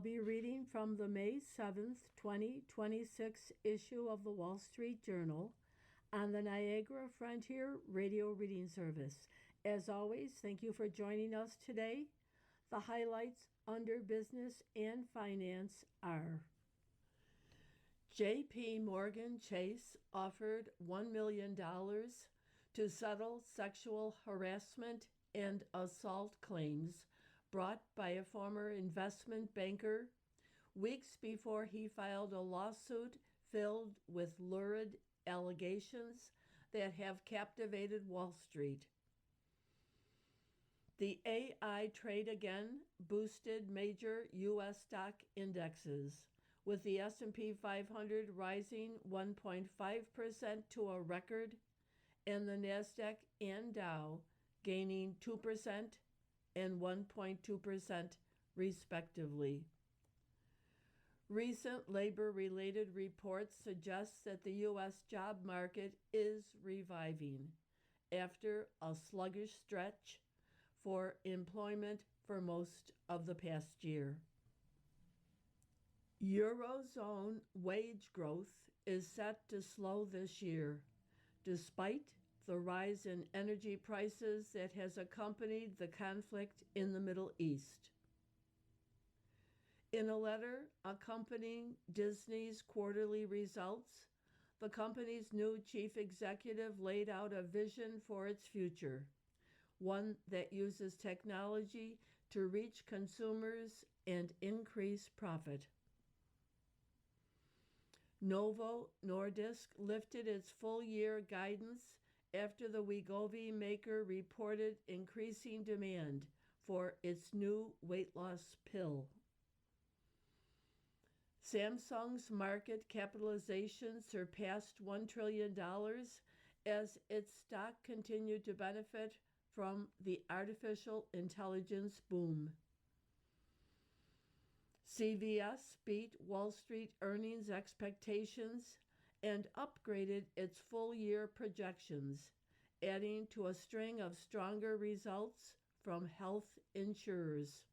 be reading from the May 7th, 2026 issue of the Wall Street Journal on the Niagara Frontier Radio Reading Service. As always, thank you for joining us today. The highlights under business and finance are: J.P. Morgan Chase offered $1 million to settle sexual harassment and assault claims brought by a former investment banker weeks before he filed a lawsuit filled with lurid allegations that have captivated Wall Street. The AI trade again boosted major U.S. stock indexes, with the S&P 500 rising 1.5% to a record, and the NASDAQ and Dow gaining 2% and 1.2% respectively. Recent labor-related reports suggest that the U.S. job market is reviving after a sluggish stretch for employment for most of the past year. Eurozone wage growth is set to slow this year, despite the rise in energy prices that has accompanied the conflict in the Middle East. In a letter accompanying Disney's quarterly results, the company's new chief executive laid out a vision for its future, one that uses technology to reach consumers and increase profit. Novo Nordisk lifted its full-year guidance after the Wegovy maker reported increasing demand for its new weight loss pill. Samsung's market capitalization surpassed $1 trillion as its stock continued to benefit from the artificial intelligence boom. CVS beat Wall Street earnings expectations and upgraded its full-year projections, adding to a string of stronger results from health insurers.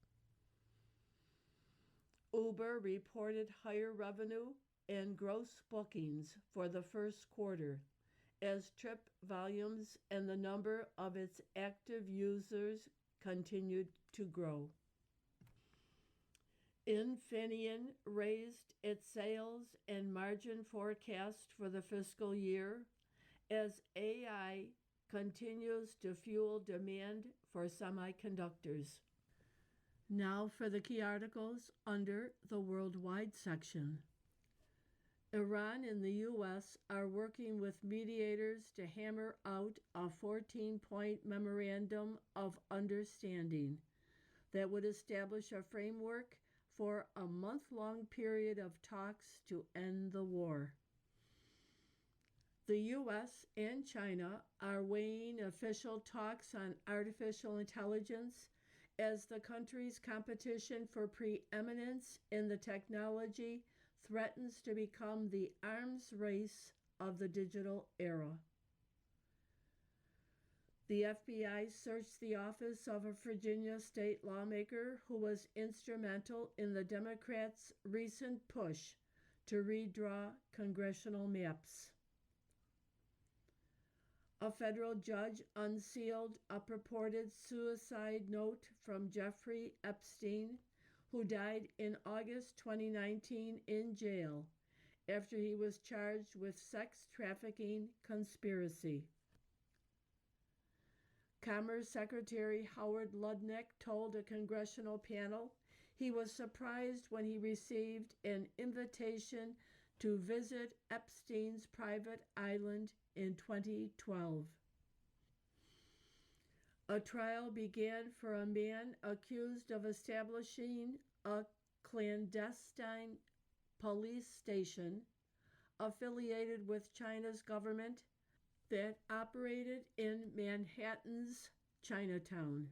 Uber reported higher revenue and gross bookings for the first quarter, as trip volumes and the number of its active users continued to grow. Infineon raised its sales and margin forecast for the fiscal year as AI continues to fuel demand for semiconductors. Now for the key articles under the Worldwide section. Iran and the U.S. are working with mediators to hammer out a 14-point memorandum of understanding that would establish a framework for a month-long period of talks to end the war. The U.S. and China are weighing official talks on artificial intelligence as the country's competition for preeminence in the technology threatens to become the arms race of the digital era. The FBI searched the office of a Virginia state lawmaker who was instrumental in the Democrats' recent push to redraw congressional maps. A federal judge unsealed a purported suicide note from Jeffrey Epstein, who died in August 2019 in jail after he was charged with sex trafficking conspiracy. Commerce Secretary Howard Lutnick told a congressional panel he was surprised when he received an invitation to visit Epstein's private island in 2012. A trial began for a man accused of establishing a clandestine police station affiliated with China's government that operated in Manhattan's Chinatown.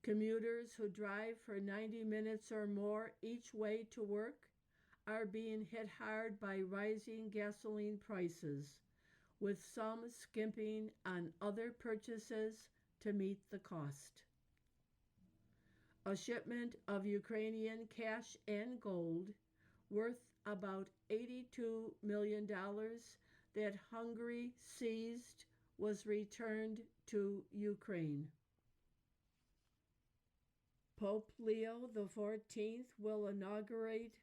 Commuters who drive for 90 minutes or more each way to work are being hit hard by rising gasoline prices, with some skimping on other purchases to meet the cost. A shipment of Ukrainian cash and gold worth about $82 million that Hungary seized was returned to Ukraine. Pope Leo XIV will inaugurate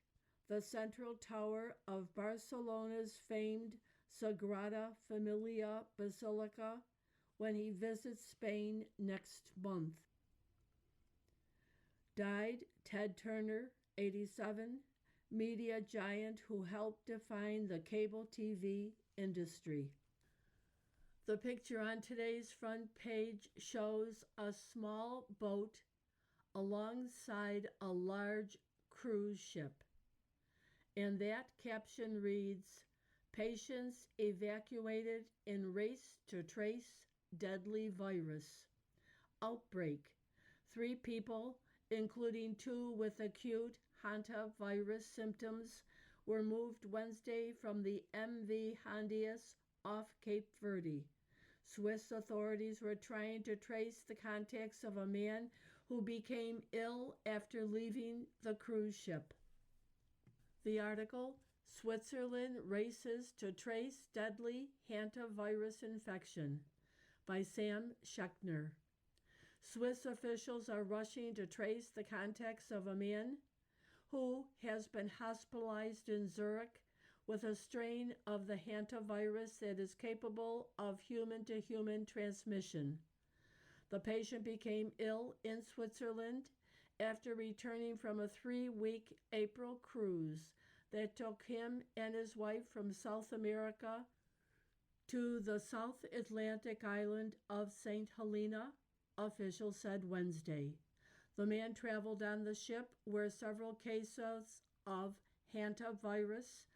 the central tower of Barcelona's famed Sagrada Familia Basilica when he visits Spain next month. Died Ted Turner, 87, media giant who helped define the cable TV industry. The picture on today's front page shows a small boat alongside a large cruise ship. And that caption reads, "Patients evacuated in race to trace deadly virus. Outbreak. 3 people, including 2 with acute hantavirus symptoms, were moved Wednesday from the MV Hondius off Cape Verde. Swiss authorities were trying to trace the contacts of a man who became ill after leaving the cruise ship." The article, "Switzerland Races to Trace Deadly Hantavirus Infection," by Sam Schechner. Swiss officials are rushing to trace the contacts of a man who has been hospitalized in Zurich with a strain of the hantavirus that is capable of human-to-human transmission. The patient became ill in Switzerland after returning from a 3-week April cruise that took him and his wife from South America to the South Atlantic island of St. Helena, officials said Wednesday. The man traveled on the ship where several cases of hantavirus,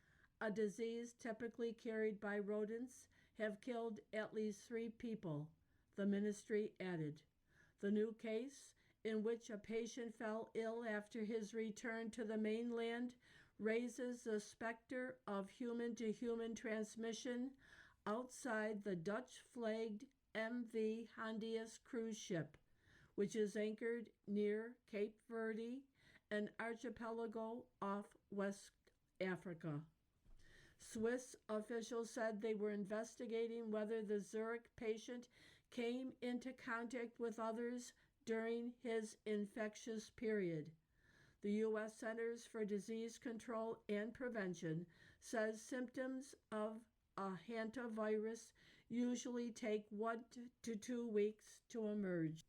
a disease typically carried by rodents, have killed at least 3 people, the ministry added. The new case, in which a patient fell ill after his return to the mainland, raises the specter of human-to-human transmission outside the Dutch-flagged MV Hondius cruise ship, which is anchored near Cape Verde, an archipelago off West Africa. Swiss officials said they were investigating whether the Zurich patient came into contact with others during his infectious period. The U.S. Centers for Disease Control and Prevention says symptoms of a hantavirus usually take 1 to 2 weeks to emerge.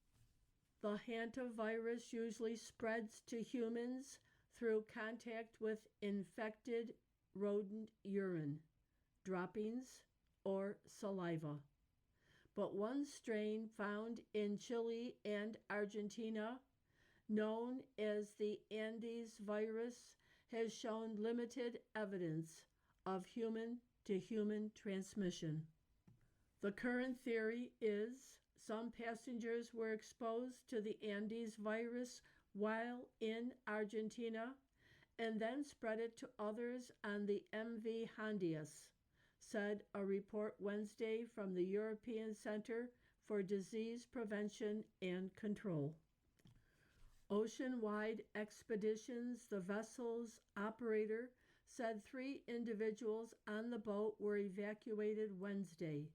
The hantavirus usually spreads to humans through contact with infected rodent urine, droppings, or saliva. But one strain found in Chile and Argentina, known as the Andes virus, has shown limited evidence of human-to-human transmission. The current theory is some passengers were exposed to the Andes virus while in Argentina and then spread it to others on the MV Hondius, said a report Wednesday from the European Center for Disease Prevention and Control. Ocean-wide Expeditions, the vessel's operator, said 3 individuals on the boat were evacuated Wednesday.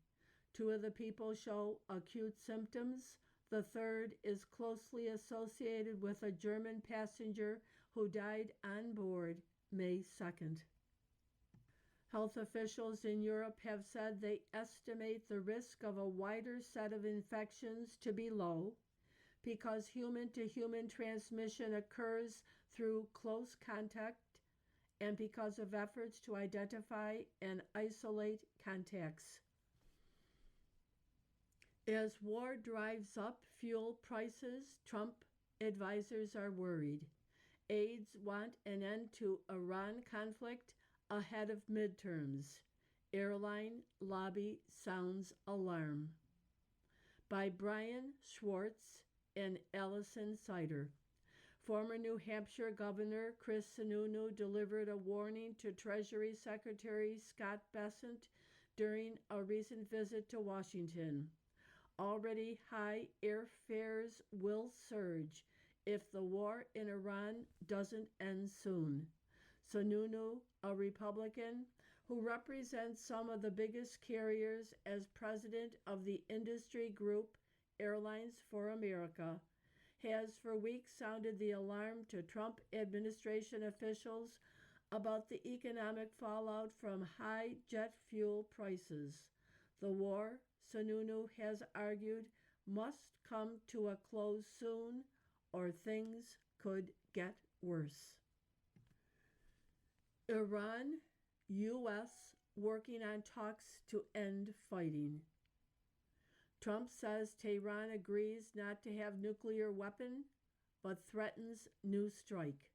2 of the people show acute symptoms. The third is closely associated with a German passenger who died on board May 2nd. Health officials in Europe have said they estimate the risk of a wider set of infections to be low because human-to-human transmission occurs through close contact and because of efforts to identify and isolate contacts. As war drives up fuel prices, Trump advisors are worried. Aides want an end to Iran conflict ahead of midterms. Airline lobby sounds alarm. By Brian Schwartz and Allison Sider. Former New Hampshire Governor Chris Sununu delivered a warning to Treasury Secretary Scott Bessent during a recent visit to Washington. Already high airfares will surge if the war in Iran doesn't end soon. Sununu, a Republican who represents some of the biggest carriers as president of the industry group Airlines for America, has for weeks sounded the alarm to Trump administration officials about the economic fallout from high jet fuel prices. The war, Sununu has argued, must come to a close soon or things could get worse. Iran, U.S. working on talks to end fighting. Trump says Tehran agrees not to have nuclear weapon, but threatens new strike.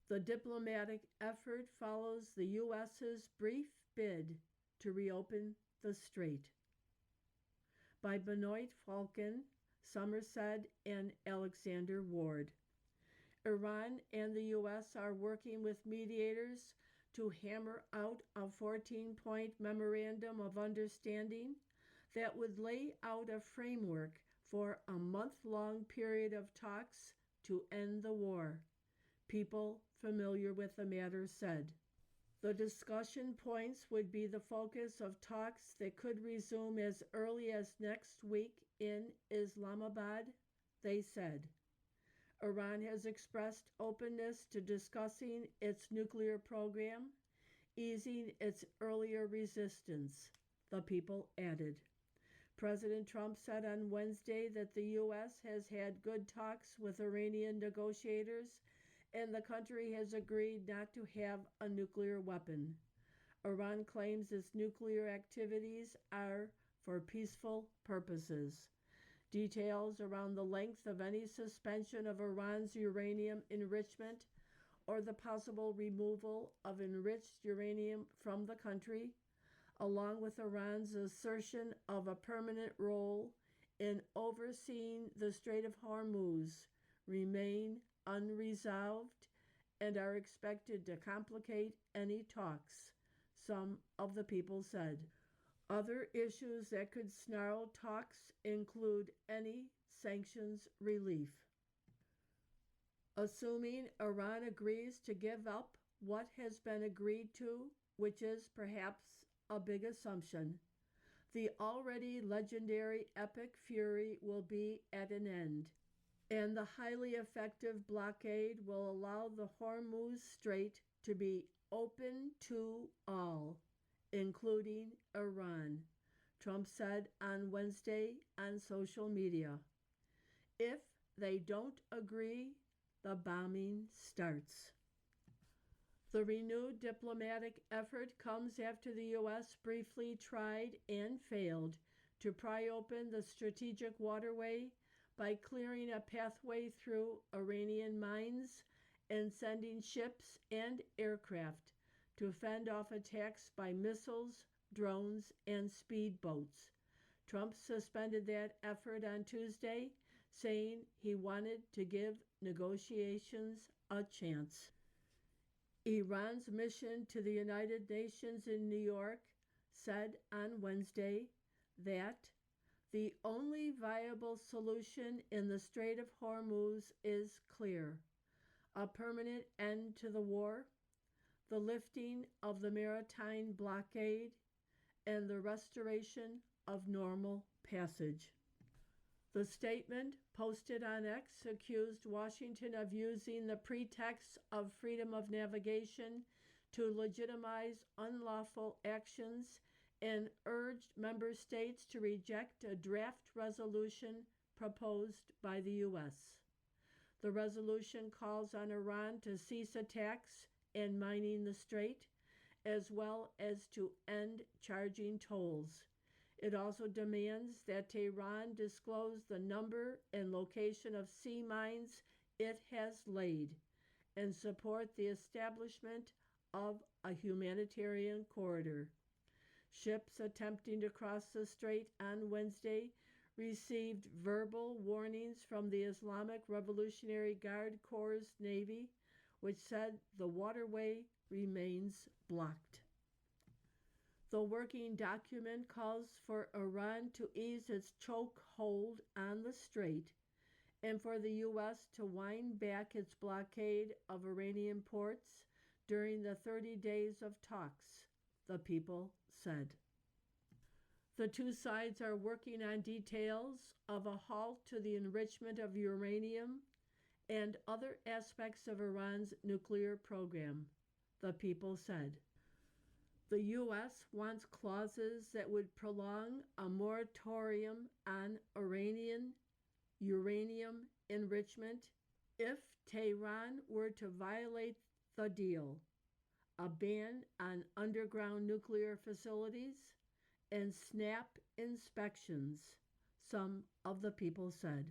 The diplomatic effort follows the U.S.'s brief bid to reopen the strait. By Benoit Falcon, Somerset, and Alexander Ward. Iran and the U.S. are working with mediators to hammer out a 14-point memorandum of understanding that would lay out a framework for a month-long period of talks to end the war, people familiar with the matter said. The discussion points would be the focus of talks that could resume as early as next week in Islamabad, they said. Iran has expressed openness to discussing its nuclear program, easing its earlier resistance, the people added. President Trump said on Wednesday that the U.S. has had good talks with Iranian negotiators and the country has agreed not to have a nuclear weapon. Iran claims its nuclear activities are for peaceful purposes. Details around the length of any suspension of Iran's uranium enrichment or the possible removal of enriched uranium from the country, along with Iran's assertion of a permanent role in overseeing the Strait of Hormuz, remain unresolved and are expected to complicate any talks, some of the people said. Other issues that could snarl talks include any sanctions relief. Assuming Iran agrees to give up what has been agreed to, which is perhaps a big assumption, the already legendary Epic Fury will be at an end, and the highly effective blockade will allow the Hormuz Strait to be open to all, including Iran, Trump said on Wednesday on social media. If they don't agree, the bombing starts. The renewed diplomatic effort comes after the U.S. briefly tried and failed to pry open the strategic waterway by clearing a pathway through Iranian mines and sending ships and aircraft to fend off attacks by missiles, drones, and speedboats. Trump suspended that effort on Tuesday, saying he wanted to give negotiations a chance. Iran's mission to the United Nations in New York said on Wednesday that the only viable solution in the Strait of Hormuz is clear: a permanent end to the war, the lifting of the maritime blockade, and the restoration of normal passage. The statement, posted on X, accused Washington of using the pretext of freedom of navigation to legitimize unlawful actions and urged member states to reject a draft resolution proposed by the U.S. The resolution calls on Iran to cease attacks and mining the strait, as well as to end charging tolls. It also demands that Tehran disclose the number and location of sea mines it has laid and support the establishment of a humanitarian corridor. Ships attempting to cross the strait on Wednesday received verbal warnings from the Islamic Revolutionary Guard Corps' Navy, which said the waterway remains blocked. The working document calls for Iran to ease its chokehold on the strait and for the U.S. to wind back its blockade of Iranian ports during the 30 days of talks, the people said. The two sides are working on details of a halt to the enrichment of uranium and other aspects of Iran's nuclear program, the people said. The U.S. wants clauses that would prolong a moratorium on Iranian uranium enrichment if Tehran were to violate the deal, a ban on underground nuclear facilities, and snap inspections, some of the people said.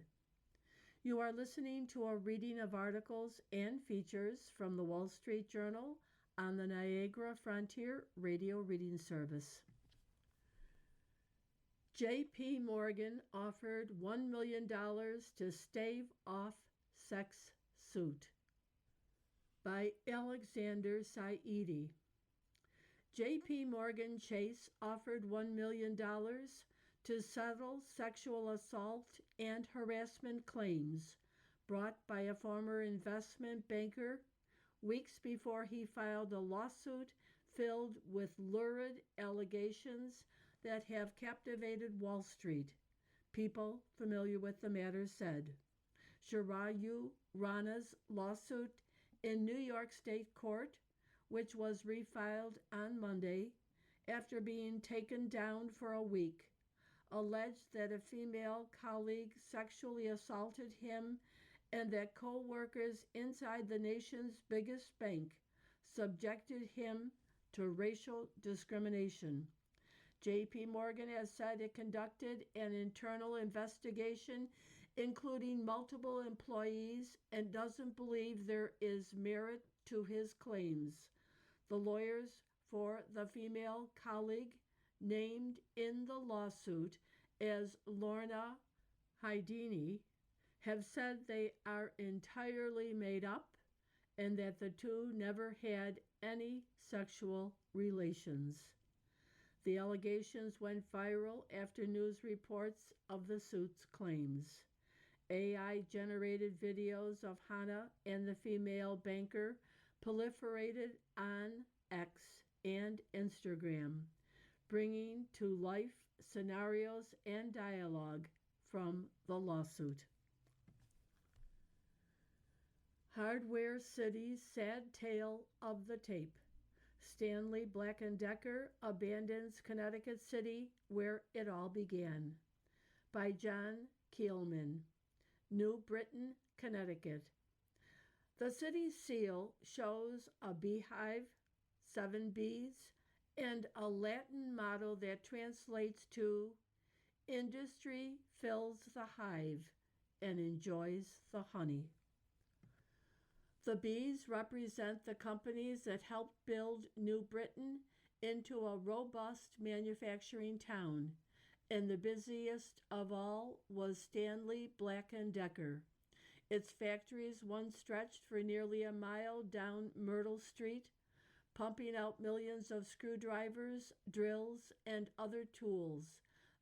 You are listening to a reading of articles and features from the Wall Street Journal on the Niagara Frontier Radio Reading Service. J.P. Morgan offered $1 million to stave off sex suit by Alexander Saidi. J.P. Morgan Chase offered $1 million to settle sexual assault and harassment claims brought by a former investment banker weeks before he filed a lawsuit filled with lurid allegations that have captivated Wall Street, people familiar with the matter said. Shirayu Rana's lawsuit in New York State Court, which was refiled on Monday after being taken down for a week, alleged that a female colleague sexually assaulted him and that co-workers inside the nation's biggest bank subjected him to racial discrimination. J.P. Morgan has said it conducted an internal investigation including multiple employees and doesn't believe there is merit to his claims. The lawyers for the female colleague named in the lawsuit as Lorna Haidini have said they are entirely made up and that the two never had any sexual relations. The allegations went viral after news reports of the suit's claims. AI-generated videos of Hannah and the female banker proliferated on X and Instagram, bringing to life scenarios and dialogue from the lawsuit. Hardware City's sad tale of the tape. Stanley Black & Decker abandons Connecticut City where it all began. By John Keelman, New Britain, Connecticut. The city's seal shows a beehive, 7 bees, and a Latin motto that translates to "Industry fills the hive and enjoys the honey." The bees represent the companies that helped build New Britain into a robust manufacturing town, and the busiest of all was Stanley Black & Decker. Its factories once stretched for nearly a mile down Myrtle Street, pumping out millions of screwdrivers, drills, and other tools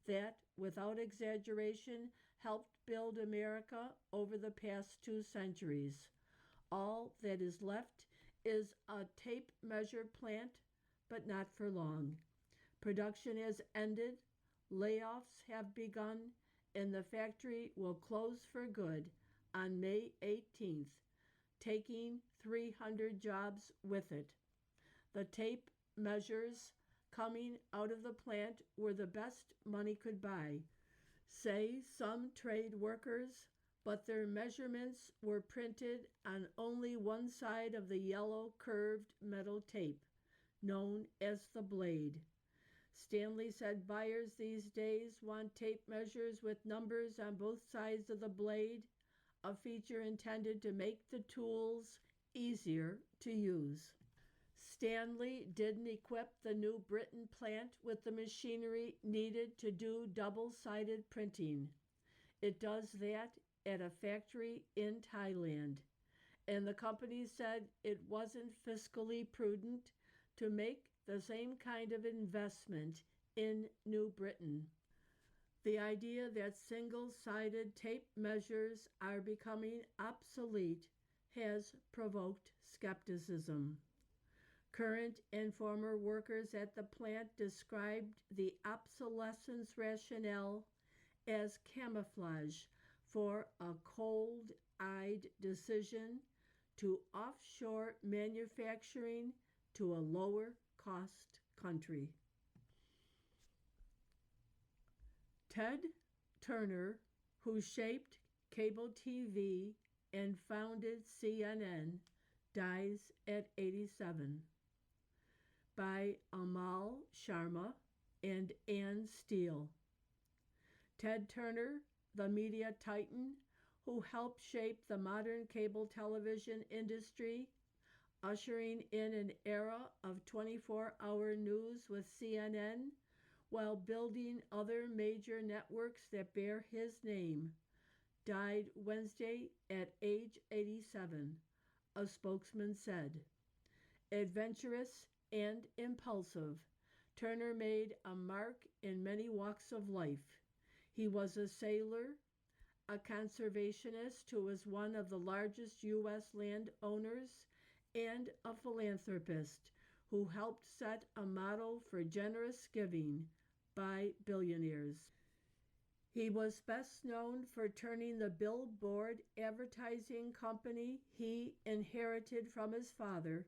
that, without exaggeration, helped build America over the past 2 centuries. All that is left is a tape measure plant, but not for long. Production has ended, layoffs have begun, and the factory will close for good on May 18th, taking 300 jobs with it. The tape measures coming out of the plant were the best money could buy, say some trade workers, but their measurements were printed on only one side of the yellow curved metal tape, known as the blade. Stanley said buyers these days want tape measures with numbers on both sides of the blade, a feature intended to make the tools easier to use. Stanley didn't equip the New Britain plant with the machinery needed to do double-sided printing. It does that at a factory in Thailand, and the company said it wasn't fiscally prudent to make the same kind of investment in New Britain. The idea that single-sided tape measures are becoming obsolete has provoked skepticism. Current and former workers at the plant described the obsolescence rationale as camouflage for a cold-eyed decision to offshore manufacturing to a lower-cost country. Ted Turner, who shaped cable TV and founded CNN, dies at 87. By Amal Sharma and Ann Steele. Ted Turner, the media titan who helped shape the modern cable television industry, ushering in an era of 24-hour news with CNN, while building other major networks that bear his name, died Wednesday at age 87, a spokesman said. Adventurous and impulsive, Turner made a mark in many walks of life. He was a sailor, a conservationist who was one of the largest U.S. landowners, and a philanthropist who helped set a model for generous giving by billionaires. He was best known for turning the billboard advertising company he inherited from his father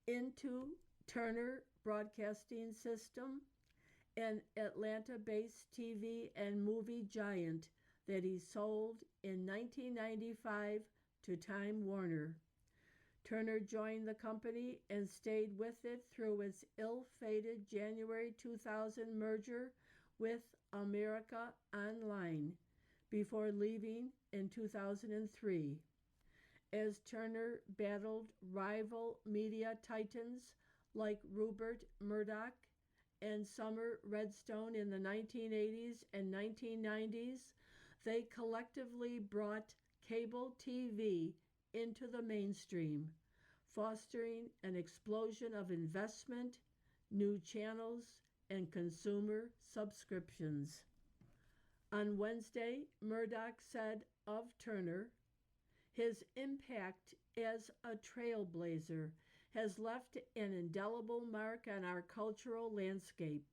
into Turner Broadcasting System, an Atlanta-based TV and movie giant that he sold in 1995 to Time Warner. Turner joined the company and stayed with it through its ill-fated January 2000 merger with America Online before leaving in 2003. As Turner battled rival media titans like Rupert Murdoch and Summer Redstone in the 1980s and 1990s, they collectively brought cable TV into the mainstream, fostering an explosion of investment, new channels, and consumer subscriptions. On Wednesday, Murdoch said of Turner, "His impact as a trailblazer has left an indelible mark on our cultural landscape.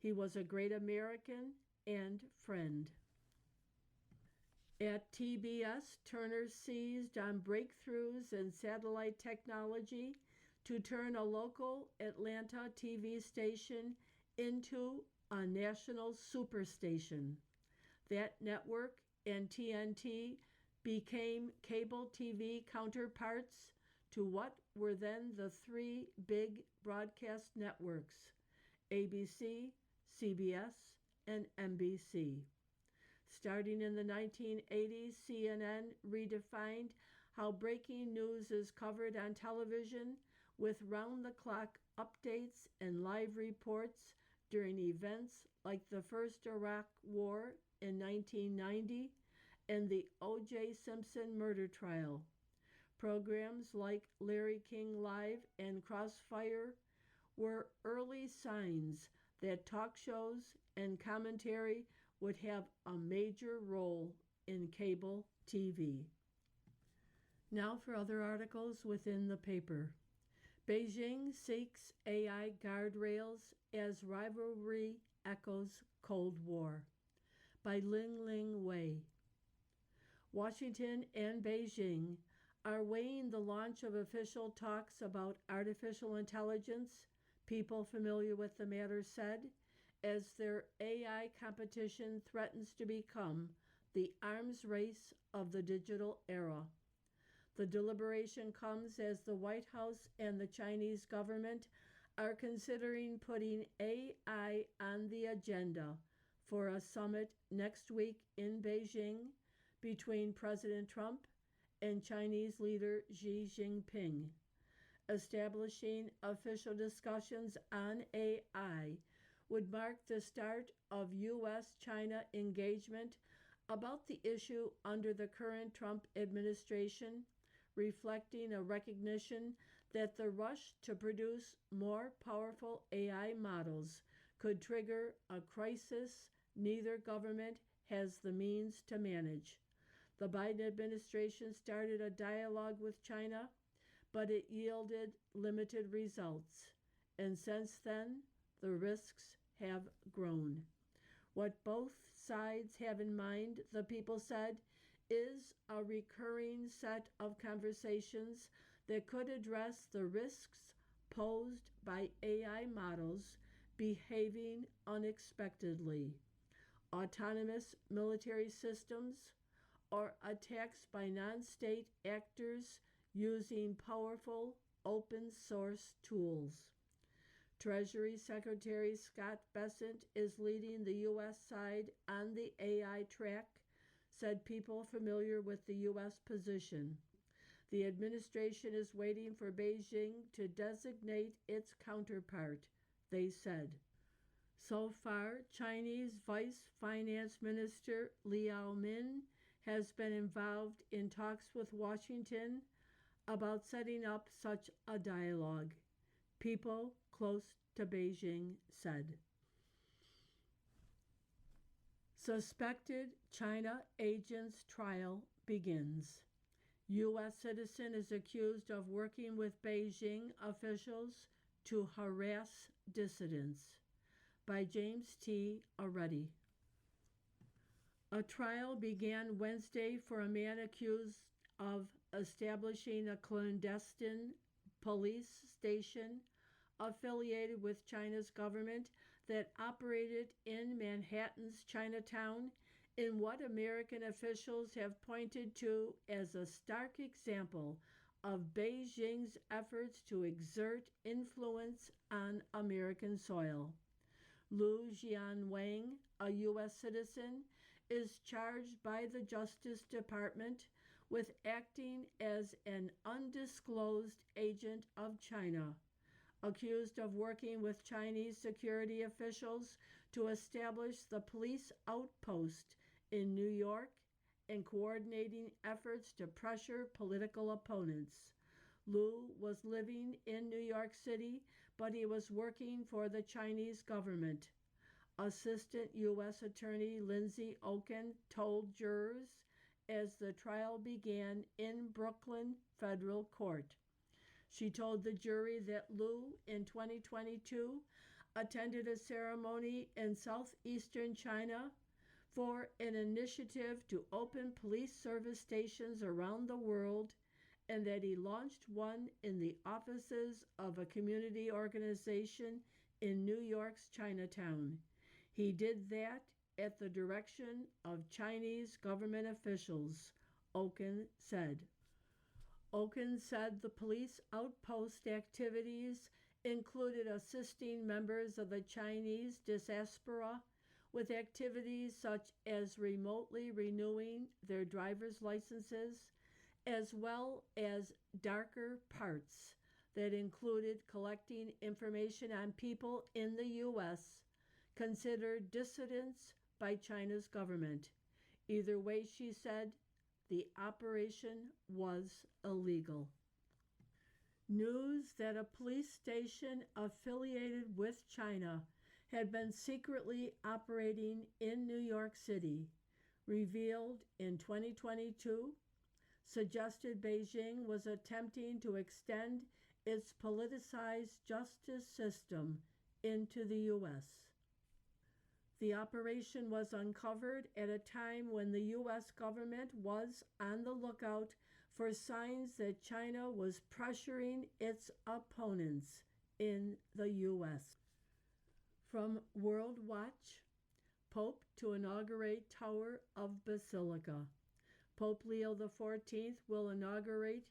He was a great American and friend." At TBS, Turner seized on breakthroughs in satellite technology to turn a local Atlanta TV station into a national superstation. That network and TNT became cable TV counterparts to what were then the three big broadcast networks, ABC, CBS, and NBC. Starting in the 1980s, CNN redefined how breaking news is covered on television with round-the-clock updates and live reports during events like the First Iraq War in 1990 and the O.J. Simpson murder trial. Programs like Larry King Live and Crossfire were early signs that talk shows and commentary would have a major role in cable TV. Now for other articles within the paper. Beijing seeks AI guardrails as rivalry echoes Cold War, by Ling Wei. Washington and Beijing are weighing the launch of official talks about artificial intelligence, people familiar with the matter said, as their AI competition threatens to become the arms race of the digital era. The deliberation comes as the White House and the Chinese government are considering putting AI on the agenda for a summit next week in Beijing between President Trump and Chinese leader Xi Jinping. Establishing official discussions on AI would mark the start of U.S.-China engagement about the issue under the current Trump administration, reflecting a recognition that the rush to produce more powerful AI models could trigger a crisis neither government has the means to manage. The Biden administration started a dialogue with China, but it yielded limited results. And since then, the risks have grown. What both sides have in mind, the people said, is a recurring set of conversations that could address the risks posed by AI models behaving unexpectedly, autonomous military systems, or attacks by non state actors using powerful open source tools. Treasury Secretary Scott Bessent is leading the U.S. side on the AI track, said people familiar with the U.S. position. The administration is waiting for Beijing to designate its counterpart, they said. So far, Chinese Vice Finance Minister Liao Min has been involved in talks with Washington about setting up such a dialogue, people close to Beijing said. Suspected China agent's trial begins. U.S. citizen is accused of working with Beijing officials to harass dissidents. By James T. Aretti. A trial began Wednesday for a man accused of establishing a clandestine police station affiliated with China's government that operated in Manhattan's Chinatown in what American officials have pointed to as a stark example of Beijing's efforts to exert influence on American soil. Lu Jianwang, a U.S. citizen, is charged by the Justice Department with acting as an undisclosed agent of China, accused of working with Chinese security officials to establish the police outpost in New York and coordinating efforts to pressure political opponents. Lu was living in New York City, but he was working for the Chinese government. Assistant U.S. Attorney Lindsay Oken told jurors as the trial began in Brooklyn Federal Court. She told the jury that Lu, in 2022, attended a ceremony in southeastern China for an initiative to open police service stations around the world, and that he launched one in the offices of a community organization in New York's Chinatown. He did that at the direction of Chinese government officials, Oken said. Oken said the police outpost activities included assisting members of the Chinese diaspora with activities such as remotely renewing their driver's licenses, as well as darker parts that included collecting information on people in the U.S. considered dissidents by China's government. Either way, she said, the operation was illegal. News that a police station affiliated with China had been secretly operating in New York City, revealed in 2022, suggested Beijing was attempting to extend its politicized justice system into the U.S. The operation was uncovered at a time when the U.S. government was on the lookout for signs that China was pressuring its opponents in the U.S. From World Watch, Pope to inaugurate Tower of Basilica. Pope Leo XIV will inaugurate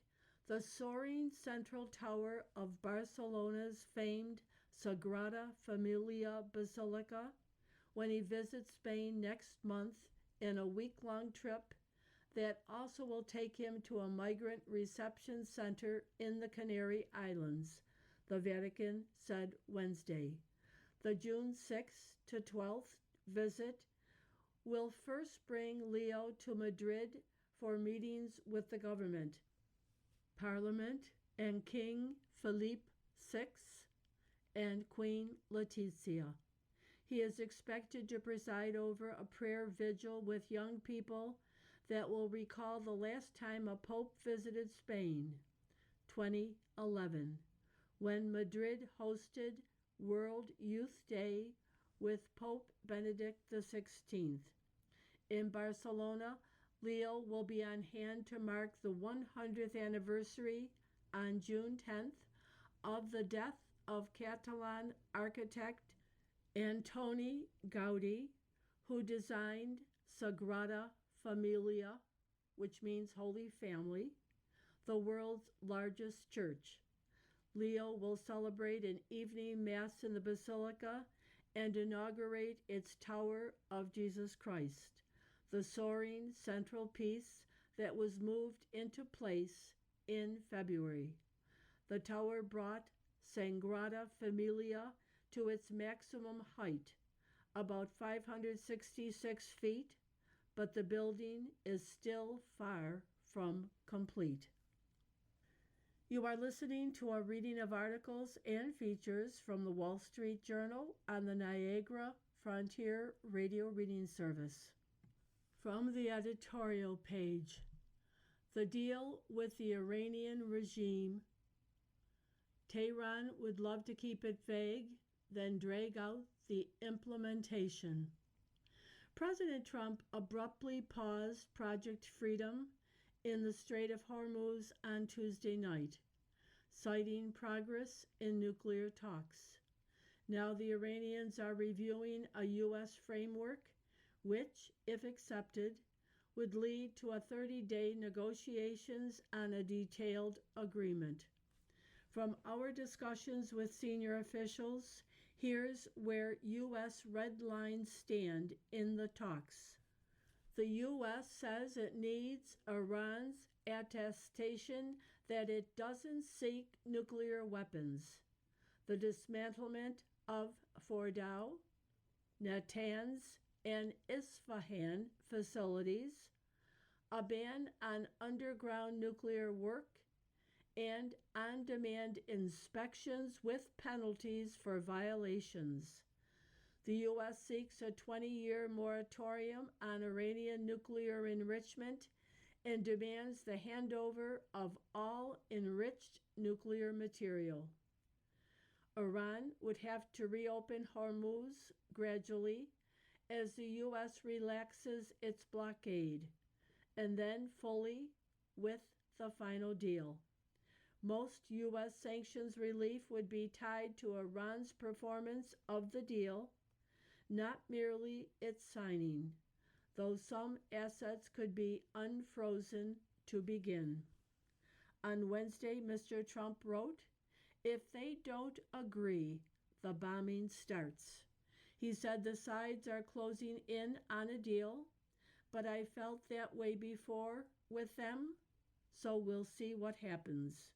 the soaring central tower of Barcelona's famed Sagrada Familia Basilica when he visits Spain next month in a week-long trip that also will take him to a migrant reception center in the Canary Islands, the Vatican said Wednesday. The June 6th to 12th visit will first bring Leo to Madrid for meetings with the government, Parliament, and King Philippe VI and Queen Letizia. He is expected to preside over a prayer vigil with young people that will recall the last time a pope visited Spain, 2011, when Madrid hosted World Youth Day with Pope Benedict XVI. In Barcelona, Leo will be on hand to mark the 100th anniversary on June 10th of the death of Catalan architect Antoni Gaudí, who designed Sagrada Familia, which means Holy Family, the world's largest church. Leo will celebrate an evening mass in the Basilica and inaugurate its Tower of Jesus Christ, the soaring central piece that was moved into place in February. The tower brought Sagrada Familia to its maximum height, about 566 feet, but the building is still far from complete. You are listening to a reading of articles and features from the Wall Street Journal on the Niagara Frontier Radio Reading Service. From the editorial page, the deal with the Iranian regime. Tehran would love to keep it vague, then drag out the implementation. President Trump abruptly paused Project Freedom in the Strait of Hormuz on Tuesday night, citing progress in nuclear talks. Now the Iranians are reviewing a U.S. framework which, if accepted, would lead to a 30-day negotiations on a detailed agreement. From our discussions with senior officials, here's where U.S. red lines stand in the talks. The U.S. says it needs Iran's attestation that it doesn't seek nuclear weapons, the dismantlement of Fordow, Natanz, and Isfahan facilities, a ban on underground nuclear work, and on-demand inspections with penalties for violations. The U.S. seeks a 20-year moratorium on Iranian nuclear enrichment and demands the handover of all enriched nuclear material. Iran would have to reopen Hormuz gradually as the U.S. relaxes its blockade, and then fully with the final deal. Most U.S. sanctions relief would be tied to Iran's performance of the deal, not merely its signing, though some assets could be unfrozen to begin. On Wednesday, Mr. Trump wrote, "If they don't agree, the bombing starts." He said the sides are closing in on a deal, but I felt that way before with them, so we'll see what happens.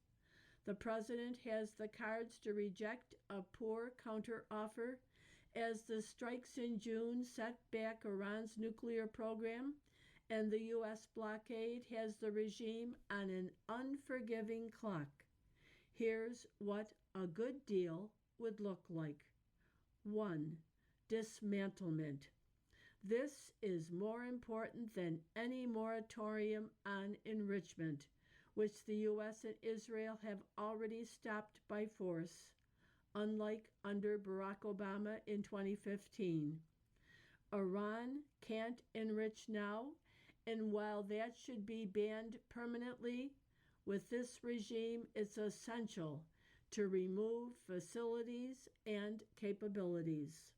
The president has the cards to reject a poor counteroffer as the strikes in June set back Iran's nuclear program, and the U.S. blockade has the regime on an unforgiving clock. Here's what a good deal would look like. 1. Dismantlement. This is more important than any moratorium on enrichment, which the U.S. and Israel have already stopped by force, unlike under Barack Obama in 2015. Iran can't enrich now, and while that should be banned permanently, with this regime it's essential to remove facilities and capabilities.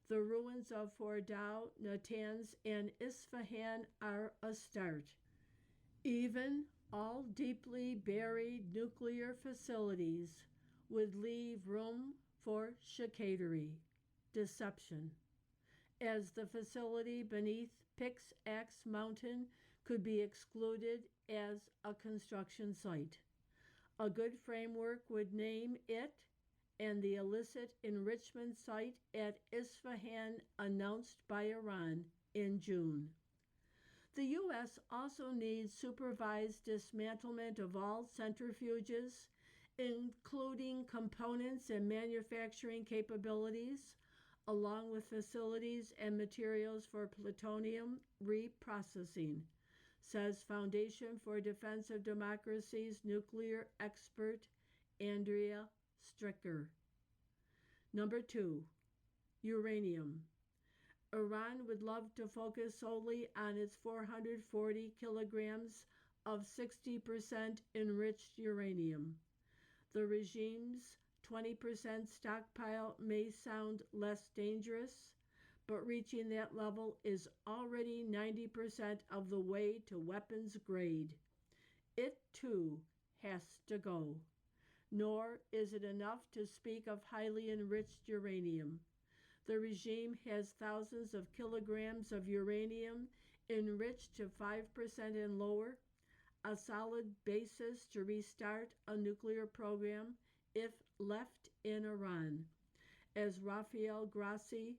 The ruins of Fordow, Natanz, and Isfahan are a start. Even all deeply buried nuclear facilities would leave room for chicanery, deception, as the facility beneath Pickaxe Mountain could be excluded as a construction site. A good framework would name it and the illicit enrichment site at Isfahan announced by Iran in June. The U.S. also needs supervised dismantlement of all centrifuges, including components and manufacturing capabilities, along with facilities and materials for plutonium reprocessing, says Foundation for Defense of Democracy's nuclear expert Andrea Stricker. Number 2, uranium. Iran would love to focus solely on its 440 kilograms of 60% enriched uranium. The regime's 20% stockpile may sound less dangerous, but reaching that level is already 90% of the way to weapons grade. It too has to go. Nor is it enough to speak of highly enriched uranium. The regime has thousands of kilograms of uranium enriched to 5% and lower, a solid basis to restart a nuclear program if left in Iran. As Rafael Grossi,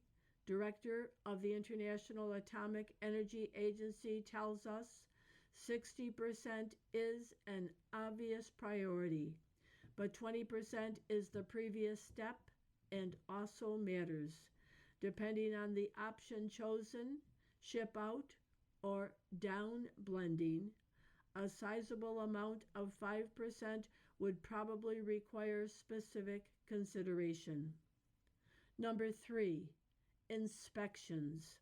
director of the International Atomic Energy Agency, tells us, 60% is an obvious priority, but 20% is the previous step and also matters. Depending on the option chosen, ship out or down blending, a sizable amount of 5% would probably require specific consideration. Number 3, inspections.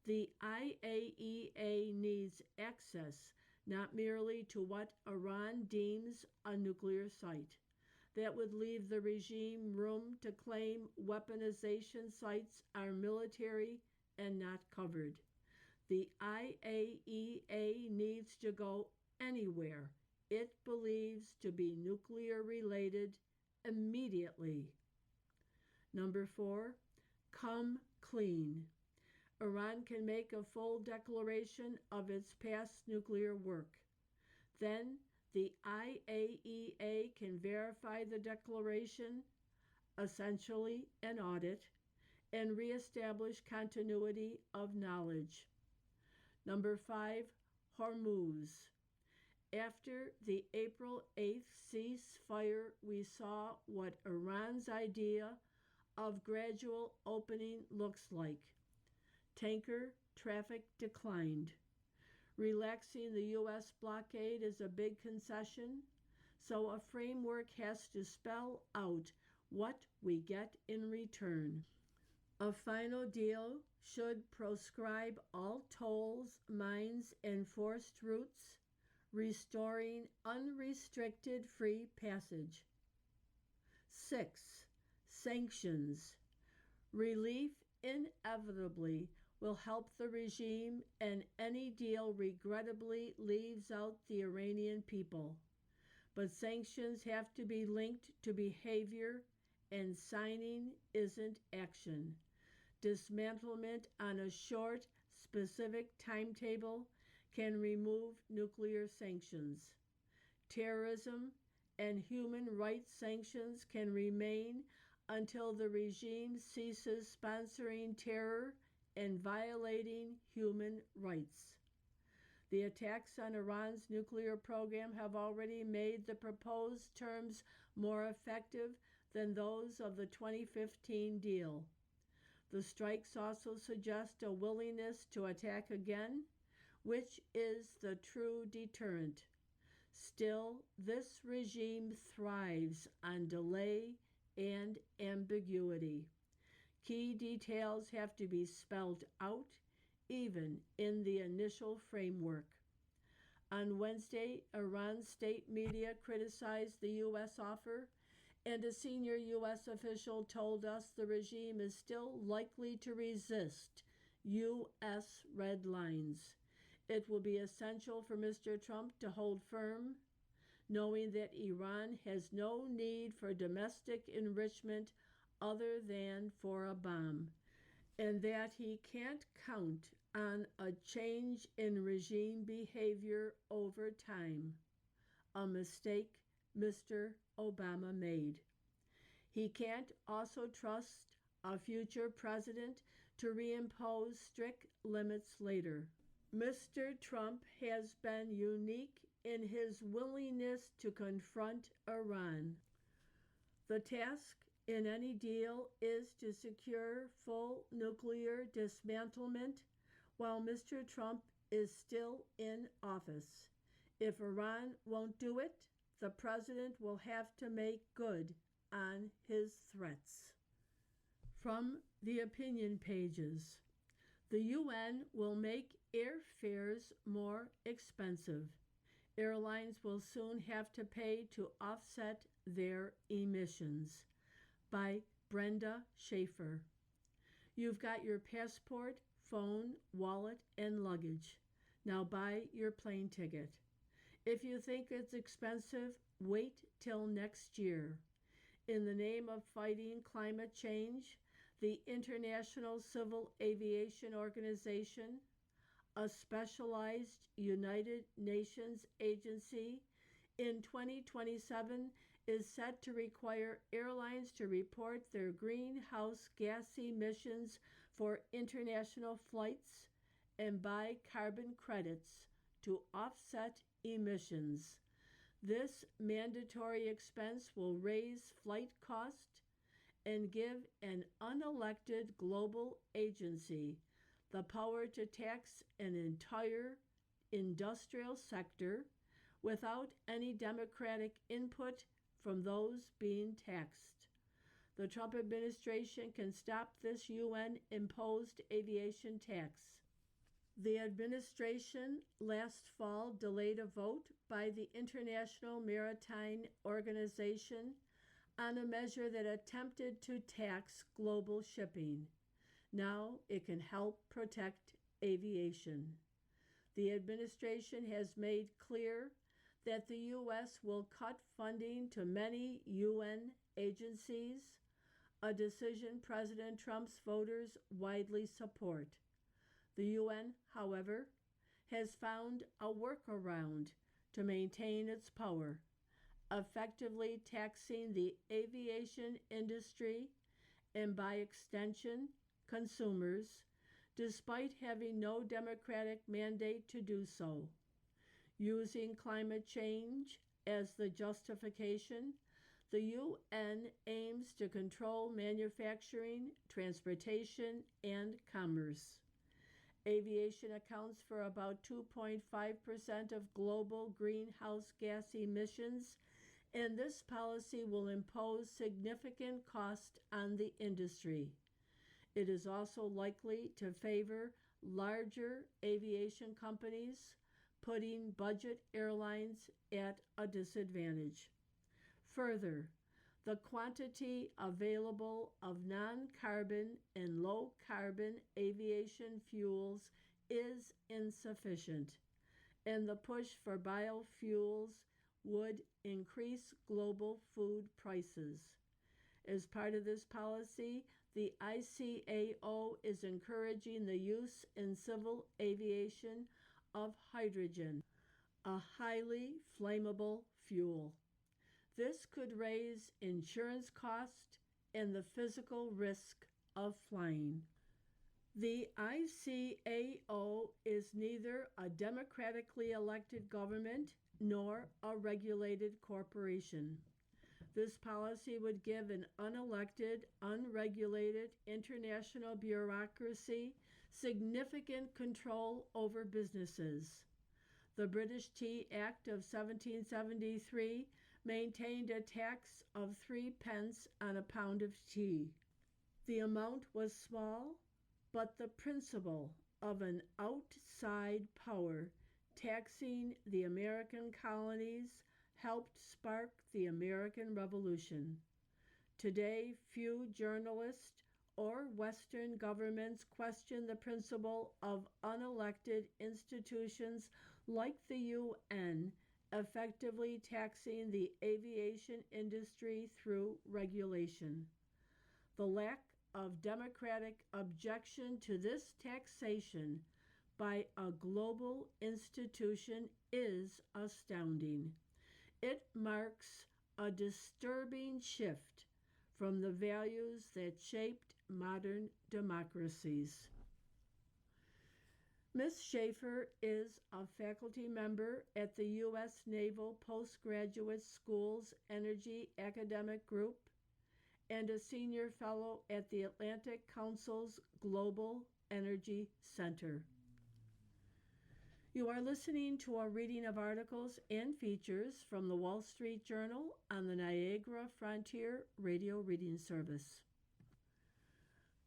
The IAEA needs access not merely to what Iran deems a nuclear site. That would leave the regime room to claim weaponization sites are military and not covered. The IAEA needs to go anywhere it believes to be nuclear related immediately. Number 4, come clean. Iran can make a full declaration of its past nuclear work. Then the IAEA can verify the declaration, essentially an audit, and reestablish continuity of knowledge. Number 5, Hormuz. After the April 8th ceasefire, we saw what Iran's idea of gradual opening looks like. Tanker traffic declined. Relaxing the U.S. blockade is a big concession, so a framework has to spell out what we get in return. A final deal should proscribe all tolls, mines, and forced routes, restoring unrestricted free passage. 6, sanctions. Relief inevitably will help the regime, and any deal regrettably leaves out the Iranian people. But sanctions have to be linked to behavior, and signing isn't action. Dismantlement on a short, specific timetable can remove nuclear sanctions. Terrorism and human rights sanctions can remain until the regime ceases sponsoring terror and violating human rights. The attacks on Iran's nuclear program have already made the proposed terms more effective than those of the 2015 deal. The strikes also suggest a willingness to attack again, which is the true deterrent. Still, this regime thrives on delay and ambiguity. Key details have to be spelled out, even in the initial framework. On Wednesday, Iran's state media criticized the U.S. offer, and a senior U.S. official told us the regime is still likely to resist U.S. red lines. It will be essential for Mr. Trump to hold firm, knowing that Iran has no need for domestic enrichment other than for a bomb, and that he can't count on a change in regime behavior over time, a mistake Mr. Obama made. He can't also trust a future president to reimpose strict limits later. Mr. Trump has been unique in his willingness to confront Iran. The task in any deal is to secure full nuclear dismantlement while Mr. Trump is still in office. If Iran won't do it, the president will have to make good on his threats. From the opinion pages, the UN will make airfares more expensive. Airlines will soon have to pay to offset their emissions. By Brenda Schaefer. You've got your passport, phone, wallet, and luggage. Now buy your plane ticket. If you think it's expensive, wait till next year. In the name of fighting climate change, the International Civil Aviation Organization, a specialized United Nations agency, in 2027 is set to require airlines to report their greenhouse gas emissions for international flights and buy carbon credits to offset emissions. This mandatory expense will raise flight cost and give an unelected global agency the power to tax an entire industrial sector without any democratic input from those being taxed. The Trump administration can stop this UN-imposed aviation tax. The administration last fall delayed a vote by the International Maritime Organization on a measure that attempted to tax global shipping. Now it can help protect aviation. The administration has made clear that the U.S. will cut funding to many UN agencies, a decision President Trump's voters widely support. The UN, however, has found a workaround to maintain its power, effectively taxing the aviation industry and, by extension, consumers, despite having no democratic mandate to do so. Using climate change as the justification, the UN aims to control manufacturing, transportation, and commerce. Aviation accounts for about 2.5% of global greenhouse gas emissions, and this policy will impose significant cost on the industry. It is also likely to favor larger aviation companies, putting budget airlines at a disadvantage. Further, the quantity available of non-carbon and low-carbon aviation fuels is insufficient, and the push for biofuels would increase global food prices. As part of this policy, the ICAO is encouraging the use in civil aviation of hydrogen, a highly flammable fuel. This could raise insurance costs and the physical risk of flying. The ICAO is neither a democratically elected government nor a regulated corporation. This policy would give an unelected, unregulated international bureaucracy significant control over businesses. The British Tea Act of 1773 maintained a tax of 3 pence on a pound of tea. The amount was small, but the principle of an outside power taxing the American colonies helped spark the American Revolution. Today, few journalists or Western governments question the principle of unelected institutions like the UN effectively taxing the aviation industry through regulation. The lack of democratic objection to this taxation by a global institution is astounding. It marks a disturbing shift from the values that shaped modern democracies. Ms. Schaefer is a faculty member at the U.S. Naval Postgraduate School's Energy Academic Group and a senior fellow at the Atlantic Council's Global Energy Center. You are listening to a reading of articles and features from the Wall Street Journal on the Niagara Frontier Radio Reading Service.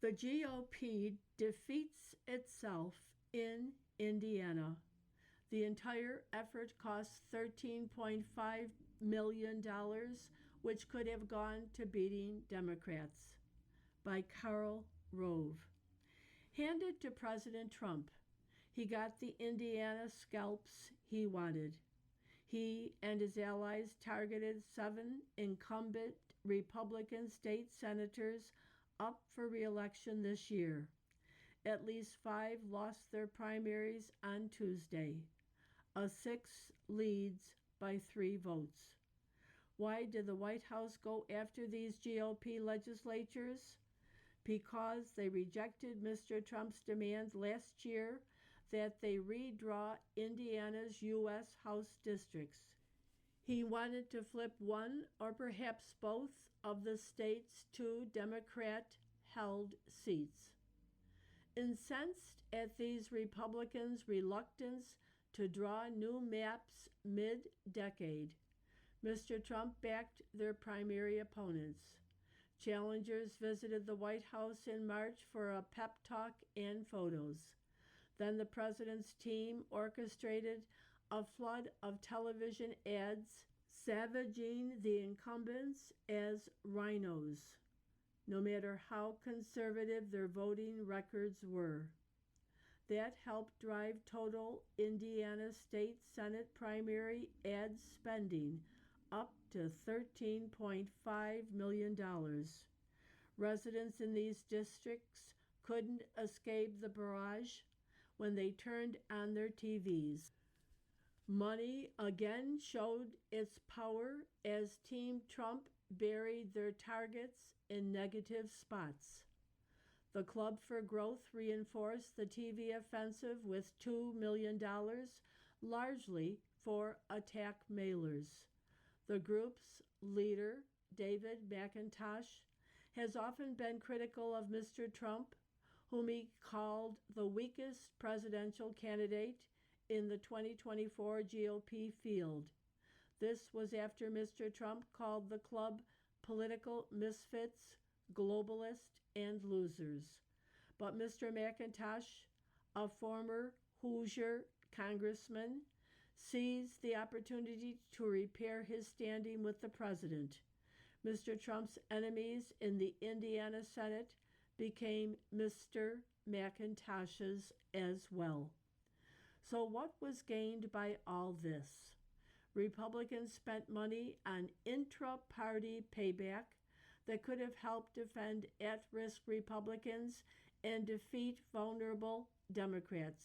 The GOP defeats itself in Indiana. The entire effort cost $13.5 million, which could have gone to beating Democrats. By Karl Rove. Handed to President Trump, he got the Indiana scalps he wanted. He and his allies targeted 7 incumbent Republican state senators up for re-election this year. At least 5 lost their primaries on Tuesday. A 6 leads by 3 votes. Why did the White House go after these GOP legislatures? Because they rejected Mr. Trump's demand last year that they redraw Indiana's U.S. House districts. He wanted to flip one or perhaps both of the state's 2 Democrat-held seats. Incensed at these Republicans' reluctance to draw new maps mid-decade, Mr. Trump backed their primary opponents. Challengers visited the White House in March for a pep talk and photos. Then the president's team orchestrated a flood of television ads savaging the incumbents as rhinos, no matter how conservative their voting records were. That helped drive total Indiana State Senate primary ad spending up to $13.5 million. Residents in these districts couldn't escape the barrage when they turned on their TVs. Money again showed its power as Team Trump buried their targets in negative spots. The Club for Growth reinforced the TV offensive with $2 million, largely for attack mailers. The group's leader, David McIntosh, has often been critical of Mr. Trump, whom he called the weakest presidential candidate in the 2024 GOP field. This was after Mr. Trump called the club political misfits, globalist, and losers. But Mr. McIntosh, a former Hoosier congressman, seized the opportunity to repair his standing with the president. Mr. Trump's enemies in the Indiana Senate became Mr. McIntosh's as well. So what was gained by all this? Republicans spent money on intra-party payback that could have helped defend at-risk Republicans and defeat vulnerable Democrats,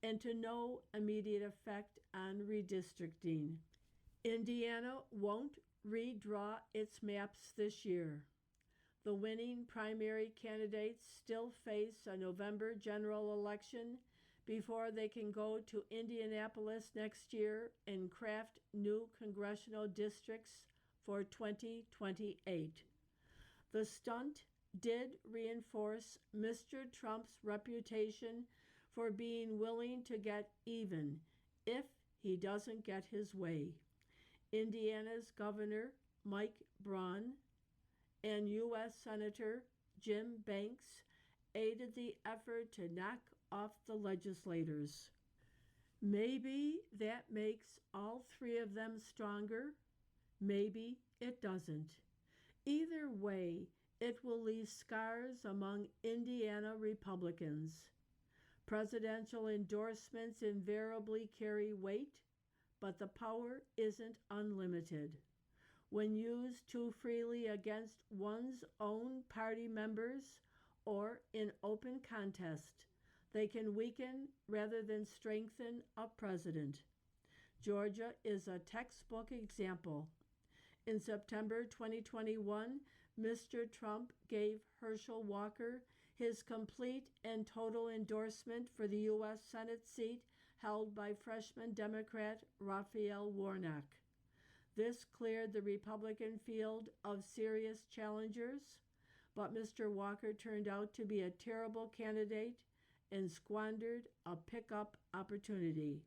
and to no immediate effect on redistricting. Indiana won't redraw its maps this year. The winning primary candidates still face a November general election before they can go to Indianapolis next year and craft new congressional districts for 2028. The stunt did reinforce Mr. Trump's reputation for being willing to get even if he doesn't get his way. Indiana's Governor Mike Braun and U.S. Senator Jim Banks aided the effort to knock off the legislators. Maybe that makes all 3 of them stronger. Maybe it doesn't. Either way, it will leave scars among Indiana Republicans. Presidential endorsements invariably carry weight, but the power isn't unlimited. When used too freely against one's own party members or in open contest, they can weaken rather than strengthen a president. Georgia is a textbook example. In September 2021, Mr. Trump gave Herschel Walker his complete and total endorsement for the U.S. Senate seat held by freshman Democrat Raphael Warnock. This cleared the Republican field of serious challengers, but Mr. Walker turned out to be a terrible candidate and squandered a pickup opportunity.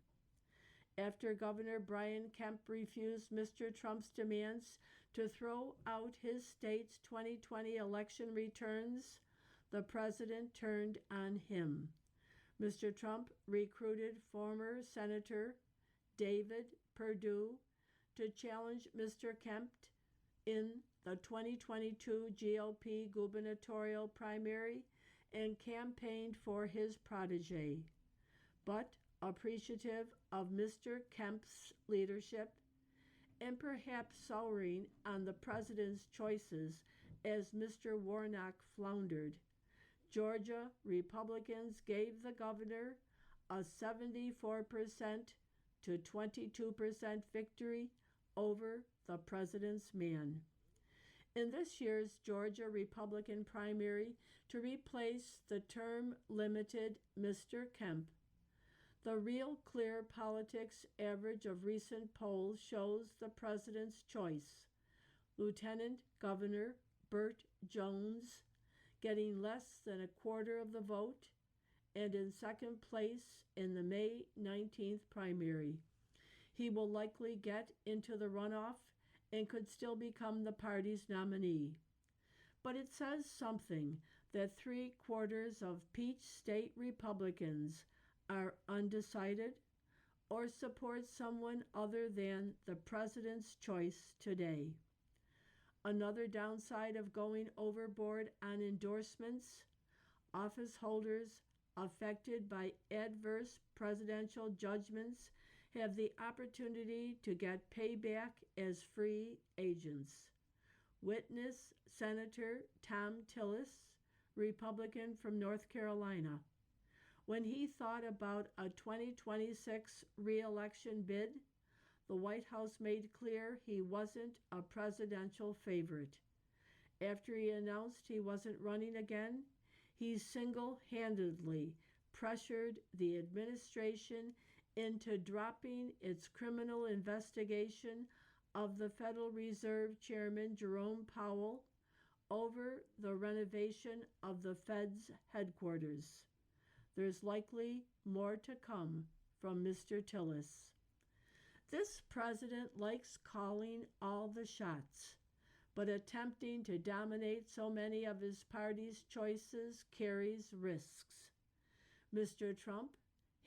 After Governor Brian Kemp refused Mr. Trump's demands to throw out his state's 2020 election returns, the president turned on him. Mr. Trump recruited former Senator David Perdue to challenge Mr. Kemp in the 2022 GOP gubernatorial primary and campaigned for his protege. But appreciative of Mr. Kemp's leadership and perhaps souring on the president's choices as Mr. Warnock floundered, Georgia Republicans gave the governor a 74% to 22% victory over the president's man. In this year's Georgia Republican primary to replace the term-limited Mr. Kemp, the Real Clear Politics average of recent polls shows the president's choice, Lieutenant Governor Burt Jones, getting less than a quarter of the vote and in second place in the May 19th primary. He will likely get into the runoff and could still become the party's nominee. But it says something that 3/4 of Peach State Republicans are undecided or support someone other than the president's choice today. Another downside of going overboard on endorsements, office holders affected by adverse presidential judgments have the opportunity to get payback as free agents. Witness Senator Tom Tillis, Republican from North Carolina. When he thought about a 2026 re-election bid, the White House made clear he wasn't a presidential favorite. After he announced he wasn't running again, he single-handedly pressured the administration into dropping its criminal investigation of the Federal Reserve Chairman Jerome Powell over the renovation of the Fed's headquarters. There's likely more to come from Mr. Tillis. This president likes calling all the shots, but attempting to dominate so many of his party's choices carries risks. Mr. Trump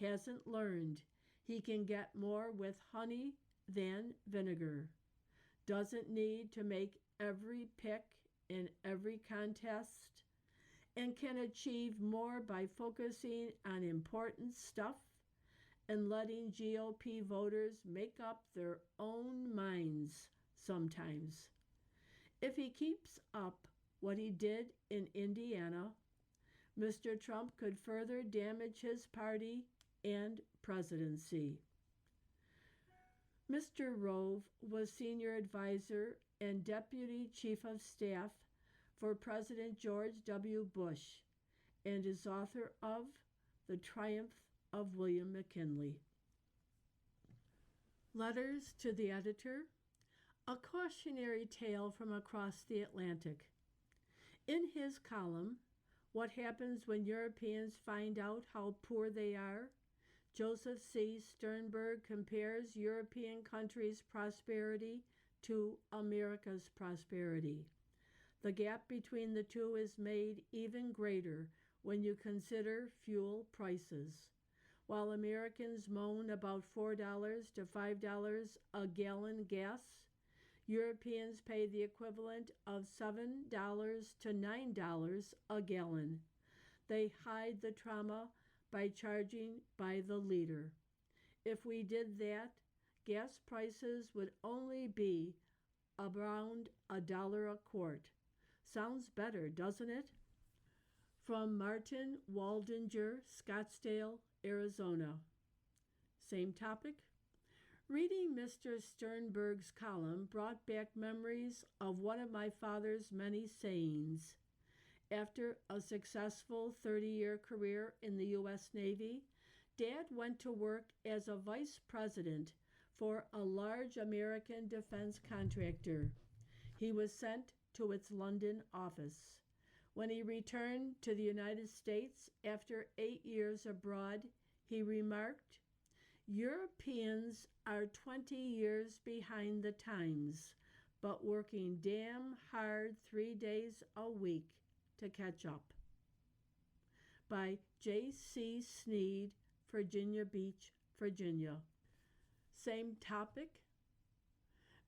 hasn't learned he can get more with honey than vinegar, doesn't need to make every pick in every contest, and can achieve more by focusing on important stuff and letting GOP voters make up their own minds sometimes. If he keeps up what he did in Indiana, Mr. Trump could further damage his party and presidency. Mr. Rove was senior advisor and deputy chief of staff for President George W. Bush and is author of The Triumph of William McKinley. Letters to the editor, a cautionary tale from across the Atlantic. In his column, What Happens When Europeans Find Out How Poor They Are, Joseph C. Sternberg compares European countries' prosperity to America's prosperity. The gap between the two is made even greater when you consider fuel prices. While Americans moan about $4 to $5 a gallon gas, Europeans pay the equivalent of $7 to $9 a gallon. They hide the trauma by charging by the liter. If we did that, gas prices would only be around $1 a quart. Sounds better, doesn't it? From Martin Waldinger, Scottsdale, Arizona. Same topic? Reading Mr. Sternberg's column brought back memories of one of my father's many sayings. After a successful 30-year career in the U.S. Navy, Dad went to work as a vice president for a large American defense contractor. He was sent to its London office. When he returned to the United States after 8 years abroad, he remarked, "Europeans are 20 years behind the times, but working damn hard 3 days a week to catch up." By J.C. Sneed, Virginia Beach, Virginia. Same topic.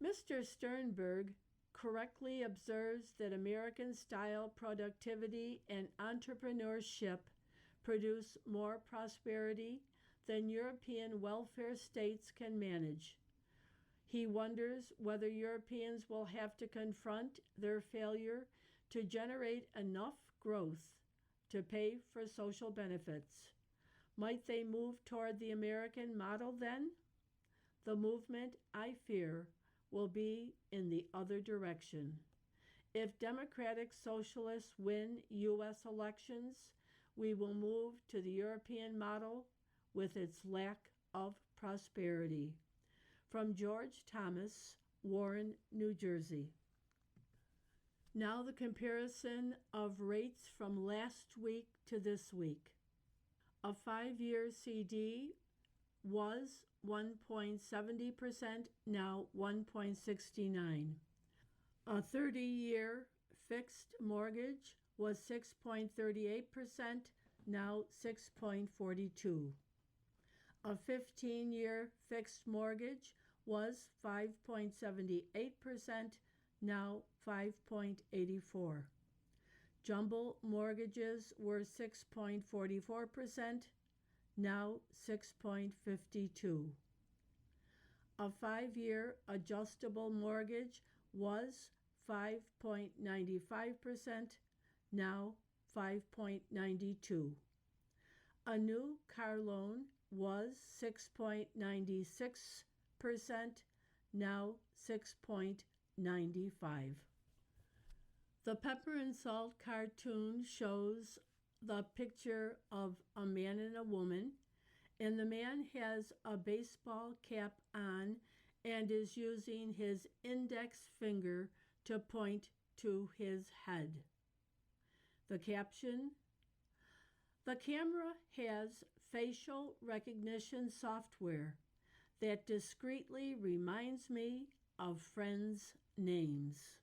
Mr. Sternberg correctly observes that American-style productivity and entrepreneurship produce more prosperity than European welfare states can manage. He wonders whether Europeans will have to confront their failure to generate enough growth to pay for social benefits. Might they move toward the American model then? The movement, I fear, will be in the other direction. If Democratic Socialists win U.S. elections, we will move to the European model with its lack of prosperity. From George Thomas, Warren, New Jersey. Now the comparison of rates from last week to this week. A 5-year CD was 1.70%, now 1.69. A 30-year fixed mortgage was 6.38%, now 6.42. A 15-year fixed mortgage was 5.78%, now 5.84. Jumbo mortgages were 6.44%, now 6.52. A 5-year adjustable mortgage was 5.95%, now 5.92. A new car loan was 6.96%, now 6.95. The Pepper and Salt cartoon shows the picture of a man and a woman, and the man has a baseball cap on and is using his index finger to point to his head. The caption: "The camera has facial recognition software that discreetly reminds me of friends' names."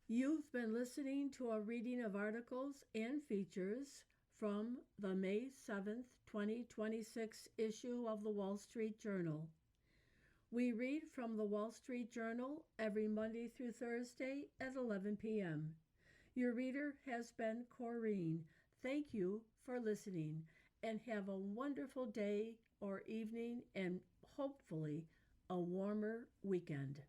You've been listening to a reading of articles and features from the May 7th, 2026 issue of the Wall Street Journal. We read from the Wall Street Journal every Monday through Thursday at 11 p.m. Your reader has been Corrine. Thank you for listening, and have a wonderful day or evening, and hopefully a warmer weekend.